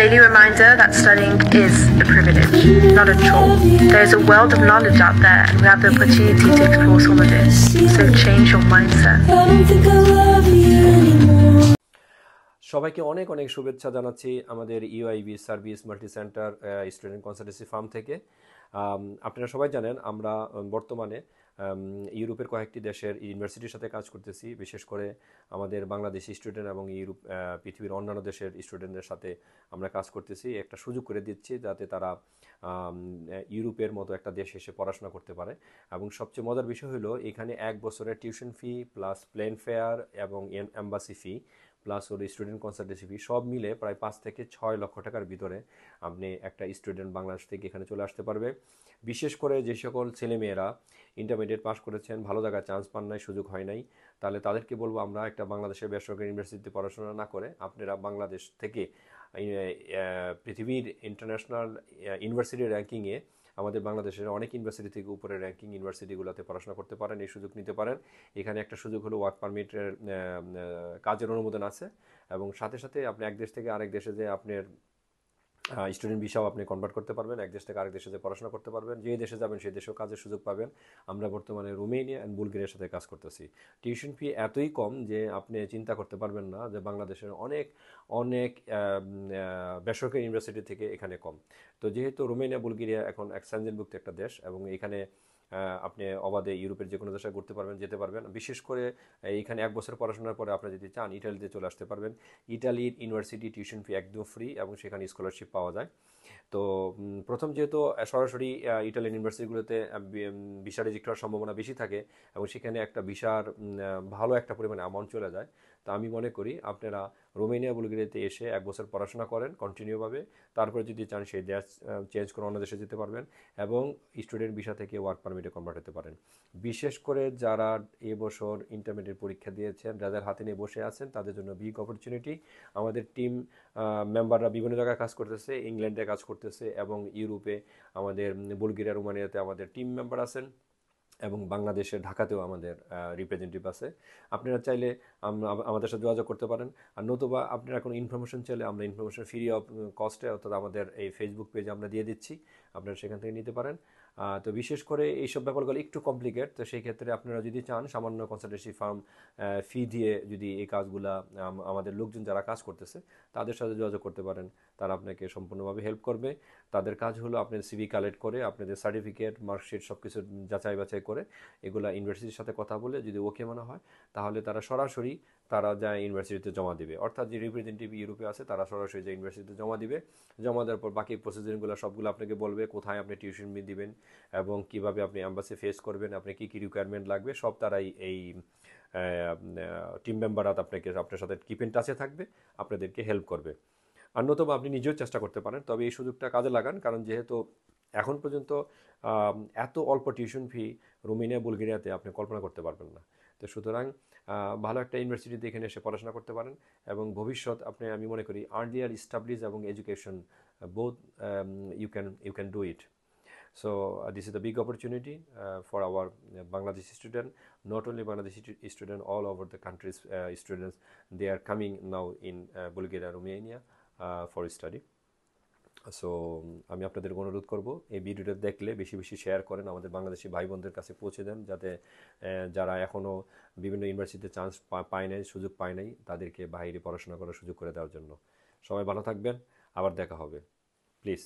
daily reminder that studying is a privilege, not a chore. There is a world of knowledge out there, and we have the opportunity to explore some of it. So change your mindset. সবাইকে অনেক অনেক শুভেচ্ছা জানাচ্ছি আমাদের UIB service multi centre student consultancy firm থেকে। আপনারা সবাই জানেন আমরা বর্তমানে ইউরোপের কয়েকটি দেশের ইউনিভার্সিটির সাথে কাজ করতেছি, বিশেষ করে আমাদের বাংলাদেশি স্টুডেন্ট এবং পৃথিবীর অন্যান্য দেশের স্টুডেন্টদের সাথে আমরা কাজ করতেছি। একটা সুযোগ করে দিচ্ছি যাতে তারা ইউরোপের মতো একটা দেশে এসে পড়াশোনা করতে পারে। এবং সবচেয়ে মজার বিষয় হলো এখানে 1 বছরের tuition fee plus plane fare এবং এম্বাসি ফি প্লাস ওর স্টুডেন্ট কনসালটেন্সি ফি সব মিলে প্রায় 5 থেকে 6 লক্ষ টাকার ভিতরে আপনি একটা স্টুডেন্ট বাংলাদেশ থেকে এখানে চলে আসতে পারবে। বিশেষ করে যে সকল ছেলেমেয়েরা ইন্টারমিডিয়েট পাস করেছেন, ভালো জায়গায় চান্স পান নাই, সুযোগ হয় নাই, তাহলে তাদেরকে বলবো আমরা একটা বাংলাদেশের বেসরকারি ইউনিভার্সিটিতে পড়াশোনা না করে আপনারা বাংলাদেশ থেকে পৃথিবীর ইন্টারন্যাশনাল ইউনিভার্সিটির র্যাঙ্কিংয়ে আমাদের বাংলাদেশের অনেক ইউনিভার্সিটি থেকে উপরে র্যাঙ্কিং ইউনিভার্সিটিগুলোতে পড়াশোনা করতে পারেন, এই সুযোগ নিতে পারেন। এখানে একটা সুযোগ হলো ওয়ার্ক পারমিটের কাজের অনুমোদন আছে, এবং সাথে সাথে আপনি এক দেশ থেকে আরেক দেশে যে আপনার স্টুডেন্ট ভিসাও আপনি কনভার্ট করতে পারবেন, এক দেশ থেকে আরেক দেশে যে পড়াশোনা করতে পারবেন, যে দেশে যাবেন সেই দেশেও কাজের সুযোগ পাবেন। আমরা বর্তমানে রোমেনিয়া অ্যান্ড বুলগেরিয়ার সাথে কাজ করতেছি। টিউশন ফি এতই কম যে আপনি চিন্তা করতে পারবেন না যে বাংলাদেশের অনেক অনেক বেসরকারি ইউনিভার্সিটি থেকে এখানে কম। তো যেহেতু রোমেনিয়া বুলগেরিয়া এখন এক সেনজেনভুক্ত একটা দেশ, এবং এখানে আপনি অবাধে ইউরোপের যে কোনো দেশে ঘুরতে পারবেন, যেতে পারবেন। বিশেষ করে এইখানে 1 বছর পড়াশোনার পরে আপনি যদি চান ইটালিতে চলে আসতে পারবেন। ইটালির ইউনিভার্সিটি টিউশন ফি একদম ফ্রি, এবং সেখানে স্কলারশিপ পাওয়া যায়। তো প্রথম যেহেতু সরাসরি ইটালিয়ান ইউনিভার্সিটিগুলোতে ভিসা রিজেক্ট হওয়ার সম্ভাবনা বেশি থাকে, এবং সেখানে একটা ভিসার ভালো একটা পরিমাণে অ্যামাউন্ট চলে যায়। তো আমি মনে করি আপনারা রোমেনিয়া বুলগেরিয়াতে এসে 1 বছর পড়াশোনা করেন কন্টিনিউভাবে, তারপরে যদি চান সেই দেশ চেঞ্জ করে অন্য দেশে যেতে পারবেন, এবং স্টুডেন্ট ভিসা থেকে ওয়ার্ক পারমিটে কনভার্ট হতে পারেন। বিশেষ করে যারা এবছর ইন্টারমিডিয়েট পরীক্ষা দিয়েছেন, যাদের হাতে নিয়ে বসে আছেন, তাদের জন্য বিগ অপরচুনিটি। আমাদের টিম মেম্বাররা বিভিন্ন জায়গায় কাজ করতেছে, ইংল্যান্ডে কাজ করতেছে, এবং ইউরোপে আমাদের বুলগেরিয়া রোমানিয়াতে আমাদের টিম মেম্বার আছেন, এবং বাংলাদেশের ঢাকাতেও আমাদের রিপ্রেজেন্টেটিভ আছে। আপনারা চাইলে আমাদের সাথে যোগাযোগ করতে পারেন। আর নতুবা আপনারা কোনো ইনফরমেশন চাইলে আমরা ইনফরমেশন ফ্রি অফ কস্টে, অর্থাৎ আমাদের এই ফেসবুক পেজে আমরা দিয়ে দিচ্ছি, আপনারা সেখান থেকে নিতে পারেন। তো বিশেষ করে এইসব ব্যাপারগুলো একটু কমপ্লিকেট, তো সেই ক্ষেত্রে আপনারা যদি চান সামান্য কনসালটেন্সি ফার্ম ফি দিয়ে যদি এই কাজগুলা আমাদের লোকজন যারা কাজ করতেছে তাদের সাথে যোগাযোগ করতে পারেন, তারা আপনাকে সম্পূর্ণভাবে হেল্প করবে। তাদের কাজ হলো আপনাদের সিভি কালেক্ট করে, আপনাদের সার্টিফিকেট, মার্কশিট সব কিছু যাচাই বাছাই করে এগুলা ইউনিভার্সিটির সাথে কথা বলে যদি ওকে মনে হয়, তাহলে তারা সরাসরি যায় ইউনিভার্সিটিতে জমা দিবে। অর্থাৎ যে রিপ্রেজেন্টেটিভ ইউরোপে আছে তারা সরাসরি যে ইউনিভার্সিটিতে জমা দিবে, জমা দেওয়ার পর বাকি প্রসিজারগুলো সবগুলো আপনাকে বলবে, কোথায় আপনি টিউশন ফি দিবেন এবং কিভাবে আপনি এম্বাসি ফেস করবেন, আপনি কী কী রিকোয়ারমেন্ট লাগবে, সব তারাই এই টিম মেম্বাররা আপনার সাথে কিপ ইন টাচে থাকবে, আপনাদেরকে হেল্প করবে। আর নতুবা আপনি নিজেও চেষ্টা করতে পারেন, তবে এই সুযোগটা কাজে লাগান, কারণ যেহেতু এখন পর্যন্ত এত অল্প টিউশন ফি রোমেনিয়া বুলগেরিয়াতে আপনি কল্পনা করতে পারবেন না। তো সুতরাং ভালো একটা ইউনিভার্সিটিতে এখানে এসে পড়াশোনা করতে পারেন, এবং ভবিষ্যৎ আপনি, আমি মনে করি আর্লিয়ার স্টাবলিশ এবং education both you can do it. So this is the big opportunity for our Bangladeshi student, not only Bangladeshi student, all over the countries students, they are coming now in Bulgaria, Romania for study. So আমি আপনাদের অনুরোধ করব এই ভিডিওটা দেখলে বেশি বেশি share করেন, আমাদের বাংলাদেশি ভাই বোনদের কাছে পৌঁছে দেন, যাতে যারা এখনও বিভিন্ন ইউনিভার্সিটিতে চান্স পায় নাই, সুযোগ পায় নাই, তাদেরকে বাইরে পড়াশোনা করার সুযোগ করে দেওয়ার জন্য। সবাই ভালো থাকবেন, আবার দেখা হবে, প্লিজ।